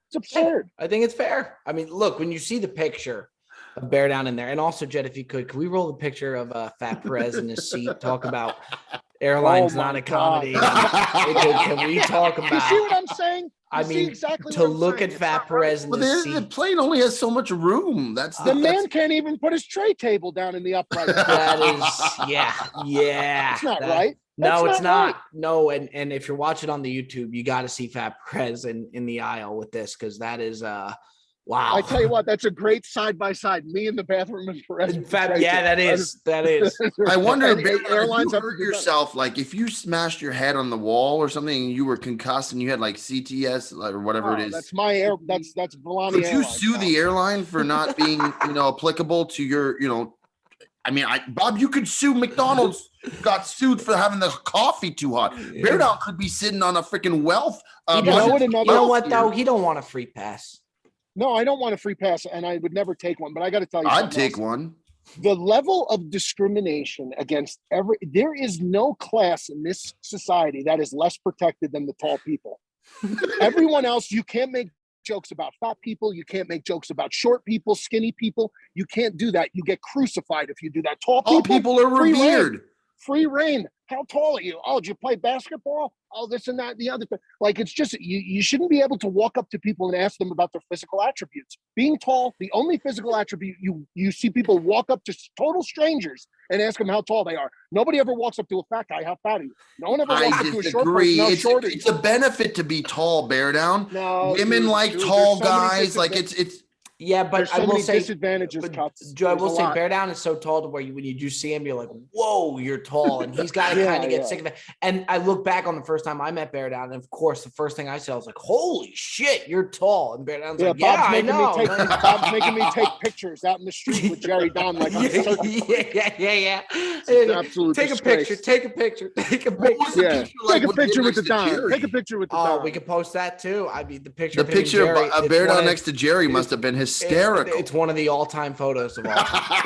Speaker 2: It's absurd.
Speaker 1: I think it's fair. I mean, look, when you see the picture of Bear Down in there, and also Jed, if you could we roll the picture of Fat Perez in his seat? Talk about airlines
Speaker 2: Oh my
Speaker 1: not
Speaker 2: God.
Speaker 1: accommodating. Can we talk
Speaker 2: You
Speaker 1: about?
Speaker 2: see what I'm saying?
Speaker 1: I
Speaker 2: You see
Speaker 1: mean,
Speaker 2: exactly
Speaker 1: to
Speaker 2: what I'm
Speaker 1: look
Speaker 2: saying.
Speaker 1: at
Speaker 2: It's
Speaker 1: Fat
Speaker 2: not right.
Speaker 1: Perez in
Speaker 3: But
Speaker 1: the
Speaker 3: the
Speaker 1: seat.
Speaker 3: plane only has so much room. That's
Speaker 2: The man can't even put his tray table down in the upright.
Speaker 1: That is, yeah.
Speaker 2: It's not
Speaker 1: That-
Speaker 2: right.
Speaker 1: No,
Speaker 2: That's
Speaker 1: it's
Speaker 2: not
Speaker 1: not. No, and if you're watching on the YouTube, you got to see Fat Perez in the aisle with this, because that is wow.
Speaker 2: I tell you what, that's a great side by side. Me in the bathroom and Perez.
Speaker 1: In fact, yeah, that is.
Speaker 3: I wonder,
Speaker 2: And
Speaker 3: Bear Down,
Speaker 2: airlines
Speaker 3: if
Speaker 2: have
Speaker 3: you
Speaker 2: to
Speaker 3: hurt
Speaker 2: do better.
Speaker 3: yourself, like if you smashed your head on the wall or something and you were concussed and you had like CTS or whatever it is.
Speaker 2: That's my air. That's Volani
Speaker 3: Could you
Speaker 2: Airlines,
Speaker 3: sue
Speaker 2: pal.
Speaker 3: the airline for not being, applicable to your, I mean, Bob, you could sue McDonald's. Got sued for having the coffee too hot. Bear Down could be sitting on a freaking wealth.
Speaker 1: He
Speaker 2: know
Speaker 1: doesn't-
Speaker 2: what
Speaker 1: you
Speaker 2: another-
Speaker 1: know what though?
Speaker 3: here.
Speaker 1: He don't want a free pass.
Speaker 2: No, I don't want a free pass, and I would never take one. But I got to tell you,
Speaker 3: I'd
Speaker 2: something
Speaker 3: take
Speaker 2: else.
Speaker 3: one.
Speaker 2: The level of discrimination against there is no class in this society that is less protected than the tall people. Everyone else, you can't make jokes about fat people. You can't make jokes about short people, skinny people. You can't do that. You get crucified if you do that. Tall
Speaker 3: All
Speaker 2: people,
Speaker 3: people are
Speaker 2: free reign.
Speaker 3: revered.
Speaker 2: Free reign. How tall are you? Oh, did you play basketball? Oh, this and that, and the other thing. Like, it's just, you shouldn't be able to walk up to people and ask them about their physical attributes. Being tall, the only physical attribute you see people walk up to total strangers and ask them how tall they are. Nobody ever walks up to a fat guy. How fat are you? No one ever walks
Speaker 3: I
Speaker 2: up to a short
Speaker 3: disagree.
Speaker 2: person. How short are you?
Speaker 3: It's a benefit to be tall, Bear Down.
Speaker 2: No,
Speaker 3: Women
Speaker 2: dude,
Speaker 3: like
Speaker 2: dude,
Speaker 3: tall
Speaker 2: there's so many
Speaker 3: guys. Like it's
Speaker 1: Yeah,
Speaker 2: There's
Speaker 1: but
Speaker 2: so
Speaker 1: I will
Speaker 2: many
Speaker 1: say,
Speaker 2: disadvantages,
Speaker 1: but
Speaker 2: Cuts.
Speaker 1: Joe, I
Speaker 2: There's
Speaker 1: will
Speaker 2: a
Speaker 1: say,
Speaker 2: lot.
Speaker 1: Bear Down is so tall to where when you do see him, you're like, whoa, you're tall, and he's got to
Speaker 2: Yeah,
Speaker 1: kind of get
Speaker 2: yeah.
Speaker 1: sick of it. And I look back on the first time I met Bear Down, and of course, the first thing I said, I was like, holy shit, you're tall. And Bear Down's
Speaker 2: Yeah,
Speaker 1: like, yeah, I know.
Speaker 2: Bob's making me take pictures out in the street with Jerry Don. Like, I'm
Speaker 1: yeah.
Speaker 2: It's an absolute
Speaker 1: Take
Speaker 2: disgrace.
Speaker 1: a picture. Take a picture. Take a
Speaker 3: What was the
Speaker 1: picture.
Speaker 2: Yeah.
Speaker 3: picture like
Speaker 2: Take a picture
Speaker 3: him
Speaker 2: with the
Speaker 3: next to
Speaker 2: Don.
Speaker 3: Jerry?
Speaker 2: Take a picture with the
Speaker 1: Oh,
Speaker 2: Don.
Speaker 1: we could post that too. I mean, the picture.
Speaker 3: The picture
Speaker 1: Jerry,
Speaker 3: of
Speaker 1: it's
Speaker 3: Bear
Speaker 1: one
Speaker 3: Down
Speaker 1: of-
Speaker 3: next to Jerry must have been hysterical.
Speaker 1: It's one of the all-time photos of all time.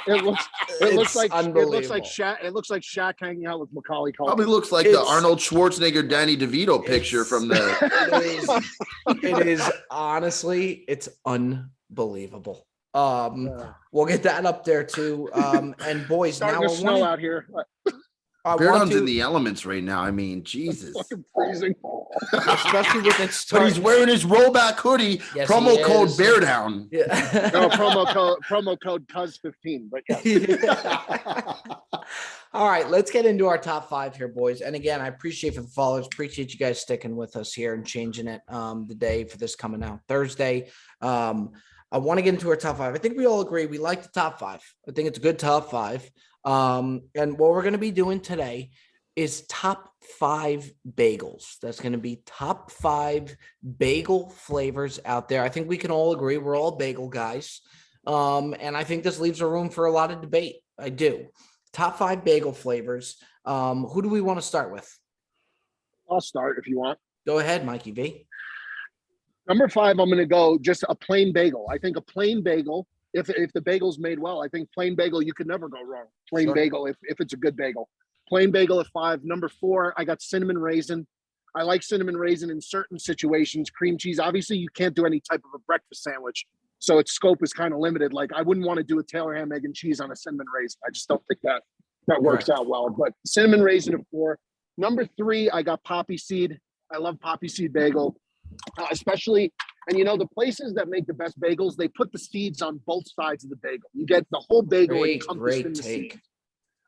Speaker 2: It looks
Speaker 1: It's
Speaker 2: like
Speaker 1: unbelievable.
Speaker 2: Shaq. It looks like Shaq hanging out with Macaulay Culkin.
Speaker 3: Probably looks like the
Speaker 1: It's-
Speaker 3: Arnold Schwarzenegger, Danny DeVito picture
Speaker 1: It's-
Speaker 3: from the.
Speaker 1: It is honestly, it's unbelievable. We'll get that up there too. And boys,
Speaker 2: starting
Speaker 1: now
Speaker 2: to snow out here.
Speaker 3: Bear Down's in the elements right now. I mean, Jesus.
Speaker 2: Fucking freezing.
Speaker 1: especially with it
Speaker 3: But
Speaker 1: starting.
Speaker 3: he's wearing his rollback hoodie.
Speaker 1: Yes,
Speaker 3: promo
Speaker 1: he
Speaker 3: code
Speaker 1: is.
Speaker 3: Bear Down.
Speaker 1: Yeah.
Speaker 2: No promo code Cuz15. But yes.
Speaker 1: All right, let's get into our top five here, boys. And again, I appreciate for the followers. Appreciate you guys sticking with us here and changing it the day for this coming out Thursday. I want to get into our top five. I think we all agree we like the top five. I think it's a good top five. And what we're going to be doing today is top five bagels. That's going to be top five bagel flavors out there. I think we can all agree we're all bagel guys. And I think this leaves a room for a lot of debate. I do. Top five bagel flavors. Who do we want to start with?
Speaker 2: I'll start if you want.
Speaker 1: Go ahead, Mikey V.
Speaker 2: Number 5, I'm going to go just a plain bagel. I think a plain bagel, if the bagel's made well, I think plain bagel, you could never go wrong. Plain
Speaker 1: Sure.
Speaker 2: bagel, if it's a good bagel. Plain bagel at 5. Number 4, I got cinnamon raisin. I like cinnamon raisin in certain situations. Cream cheese. Obviously, you can't do any type of a breakfast sandwich. So its scope is kind of limited. Like I wouldn't want to do a Taylor ham, egg, and cheese on a cinnamon raisin. I just don't think that works out well. But cinnamon raisin at 4. Number 3, I got poppy seed. I love poppy seed bagel, especially. And the places that make the best bagels, they put the seeds on both sides of the bagel. You get the whole bagel encompassed in the seed.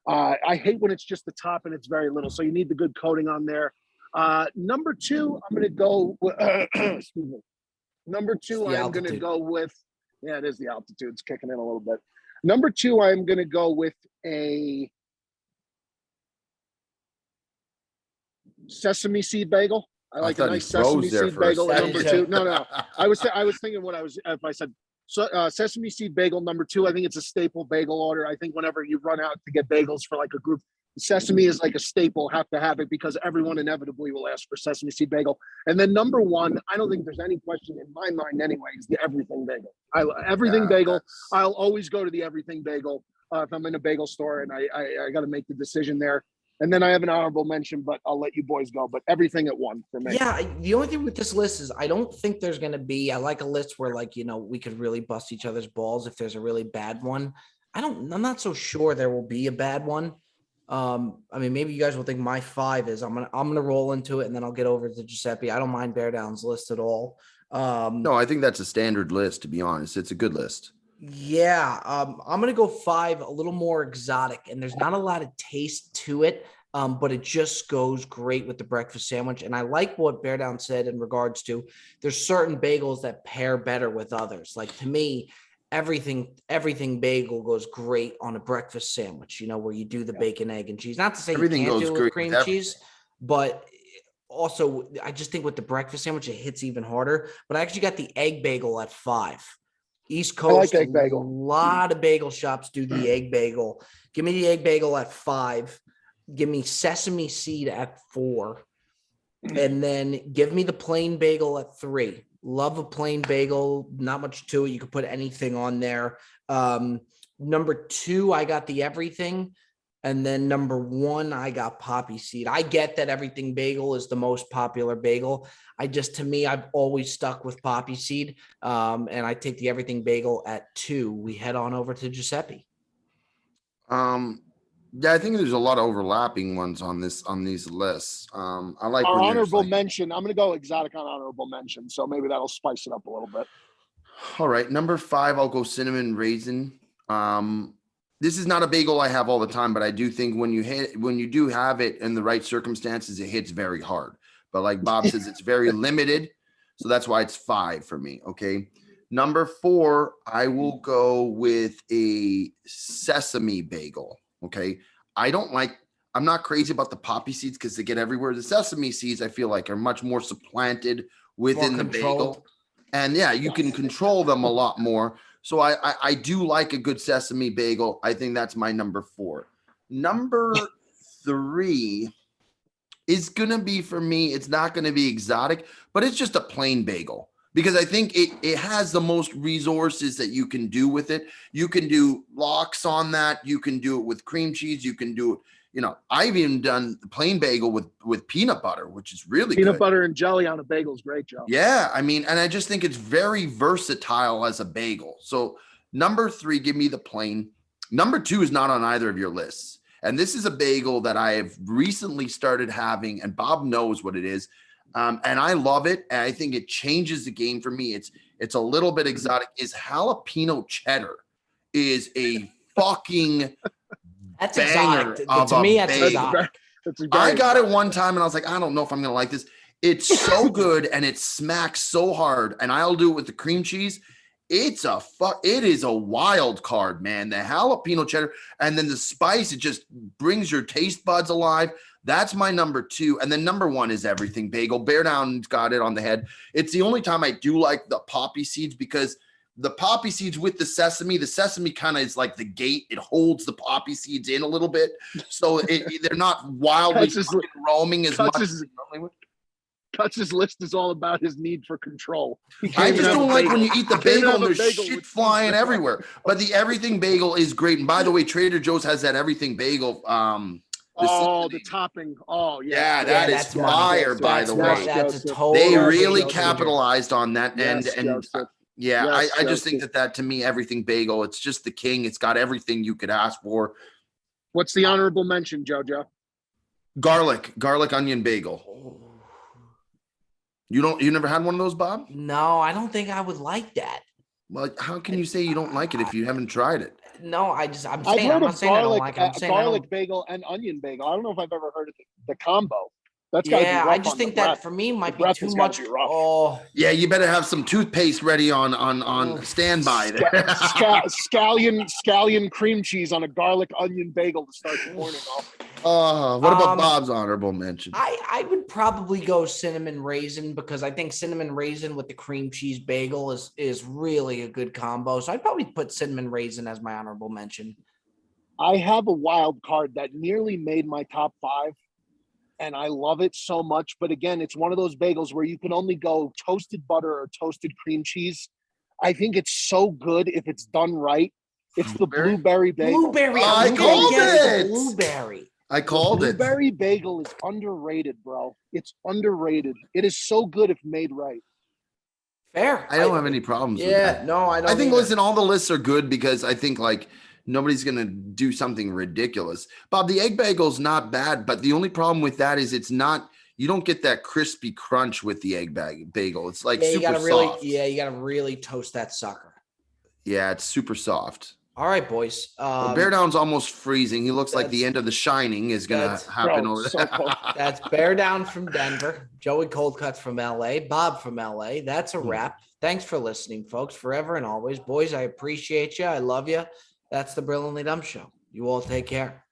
Speaker 2: I hate when it's just the top and it's very little. So you need the good coating on there. Number 2, I'm going to go with, excuse me. Number 2, I'm going to go with, it is the altitude. It's kicking in a little bit. Number 2, I'm going to go with a sesame seed bagel. I like a nice sesame seed bagel at number 2. No. I was thinking if I said sesame seed bagel number 2, I think it's a staple bagel order. I think whenever you run out to get bagels for like a group, sesame is like a staple, have to have it because everyone inevitably will ask for sesame seed bagel. And then number 1, I don't think there's any question in my mind anyway, is the everything bagel. Bagel. I'll always go to the everything bagel if I'm in a bagel store and I got to make the decision there. And then I have an honorable mention, but I'll let you boys go. But everything at 1 for me. Yeah,
Speaker 1: the only thing with this list is I don't think there's going to be – I like a list where, like, we could really bust each other's balls if there's a really bad one. I'm not so sure there will be a bad one. I mean, maybe you guys will think my 5 is – I'm gonna roll into it, and then I'll get over to Giuseppe. I don't mind Bear Down's list at all.
Speaker 3: No, I think that's a standard list, to be honest. It's a good list.
Speaker 1: Yeah, I'm going to go 5, a little more exotic, and there's not a lot of taste to it, but it just goes great with the breakfast sandwich. And I like what Bear Down said in regards to there's certain bagels that pair better with others. Like to me, everything bagel goes great on a breakfast sandwich, where you do the bacon, egg, and cheese. Not to say everything you can't do it with cream cheese, but also I just think with the breakfast sandwich, it hits even harder. But I actually got the egg bagel at 5. East Coast,
Speaker 2: I like egg bagel.
Speaker 1: A lot of bagel shops do the egg bagel. Give me the egg bagel at 5. Give me sesame seed at 4. And then give me the plain bagel at 3. Love a plain bagel. Not much to it. You could put anything on there. Number 2, I got the everything. And then number 1, I got poppy seed. I get that everything bagel is the most popular bagel. To me, I've always stuck with poppy seed. And I take the everything bagel at 2. We head on over to Giuseppe.
Speaker 3: Yeah, I think there's a lot of overlapping ones on these lists. I like
Speaker 2: our honorable mention. I'm going to go exotic on honorable mention. So maybe that'll spice it up a little bit.
Speaker 3: All right. Number 5, I'll go cinnamon raisin. This is not a bagel I have all the time, but I do think when you do have it in the right circumstances, it hits very hard. But like Bob says, it's very limited. So that's why it's 5 for me. Okay. Number 4, I will go with a sesame bagel. Okay. I'm not crazy about the poppy seeds because they get everywhere. The sesame seeds, I feel like, are much more supplanted within the bagel. And yeah, you can control them a lot more. So I do like a good sesame bagel. I think that's my number 4. Number 3 is going to be, for me, it's not going to be exotic, but it's just a plain bagel. Because I think it has the most resources that you can do with it. You can do lox on that. You can do it with cream cheese. You can do it. I've even done the plain bagel with peanut butter, which is really good.
Speaker 2: Peanut butter and jelly on a bagel is great, Joe.
Speaker 3: Yeah, I mean, and I just think it's very versatile as a bagel. So number 3, give me the plain. Number 2 is not on either of your lists. And this is a bagel that I have recently started having, and Bob knows what it is. And I love it. And I think it changes the game for me. It's a little bit exotic. Is jalapeno cheddar is a fucking
Speaker 1: that's
Speaker 3: banger
Speaker 1: exotic. To me, that's exotic.
Speaker 3: I got it one time and I was like, I don't know if I'm going to like this. It's so good and it smacks so hard. And I'll do it with the cream cheese. It is a wild card, man. The jalapeno cheddar and then the spice, it just brings your taste buds alive. That's my number 2. And then number 1 is everything bagel. Bear Down's got it on the head. It's the only time I do like the poppy seeds because the poppy seeds with the sesame kind of is like the gate. It holds the poppy seeds in a little bit. So they're not wildly roaming as much.
Speaker 2: Cuts' list is all about his need for control.
Speaker 3: I just don't like when you eat the bagel and there's shit flying everywhere. But the everything bagel is great. And by the way, Trader Joe's has that everything bagel.
Speaker 2: The topping. Oh, yeah.
Speaker 3: Yeah, that is fire, by the way.
Speaker 1: That's a total
Speaker 3: they really capitalized on that. Yeah,
Speaker 2: Yes,
Speaker 3: I just think
Speaker 2: Josie.
Speaker 3: that to me, everything bagel, it's just the king. It's got everything you could ask for.
Speaker 2: What's the honorable mention, JoJo?
Speaker 3: Garlic onion bagel. You never had one of those, Bob?
Speaker 1: No, I don't think I would like that.
Speaker 3: Well, how can you say you don't like it if you haven't tried it?
Speaker 1: No, I'm
Speaker 2: I've
Speaker 1: saying,
Speaker 2: heard
Speaker 1: I'm not
Speaker 2: of
Speaker 1: saying I don't
Speaker 2: garlic,
Speaker 1: like it. I'm saying I
Speaker 2: garlic
Speaker 1: don't.
Speaker 2: bagel and onion bagel. I don't know if I've ever heard of the combo. That's got to be
Speaker 1: Yeah,
Speaker 2: rough
Speaker 1: I just
Speaker 2: on the
Speaker 1: think that
Speaker 2: breath.
Speaker 1: for me
Speaker 2: The
Speaker 1: might be
Speaker 2: breath
Speaker 1: too
Speaker 2: has got
Speaker 1: much.
Speaker 2: to be rough.
Speaker 1: Oh,
Speaker 3: Yeah, you better have some toothpaste ready on standby there.
Speaker 2: Scallion cream cheese on a garlic onion bagel to start the morning off.
Speaker 3: What about Bob's honorable mention?
Speaker 1: I would probably go cinnamon raisin because I think cinnamon raisin with the cream cheese bagel is really a good combo. So I'd probably put cinnamon raisin as my honorable mention.
Speaker 2: I have a wild card that nearly made my top 5, and I love it so much. But again, it's one of those bagels where you can only go toasted butter or toasted cream cheese. I think it's so good if it's done right. It's the blueberry bagel.
Speaker 1: Blueberry.
Speaker 3: I called it.
Speaker 1: Blueberry.
Speaker 3: I called it.
Speaker 2: Blueberry bagel is underrated, bro. It's underrated. It is so good if made right.
Speaker 1: Fair.
Speaker 3: I don't have any problems with
Speaker 1: Yeah,
Speaker 3: that.
Speaker 1: no, I don't.
Speaker 3: I think,
Speaker 1: either.
Speaker 3: listen, all the lists are good because I think like nobody's going to do something ridiculous. Bob, the egg bagel's not bad, but the only problem with that is it's not, you don't get that crispy crunch with the egg bagel. It's like
Speaker 1: you
Speaker 3: super
Speaker 1: gotta really,
Speaker 3: soft.
Speaker 1: you gotta really toast that sucker.
Speaker 3: Yeah, it's super soft.
Speaker 1: All right, boys.
Speaker 3: Well, Bear Down's almost freezing. He looks like the end of The Shining is going to happen over there.
Speaker 2: So
Speaker 1: That's Bear Down from Denver, Joey Coldcuts from LA, Bob from LA. That's a wrap. Thanks for listening, folks, forever and always. Boys, I appreciate you. I love you. That's the Brilliantly Dumb Show. You all take care.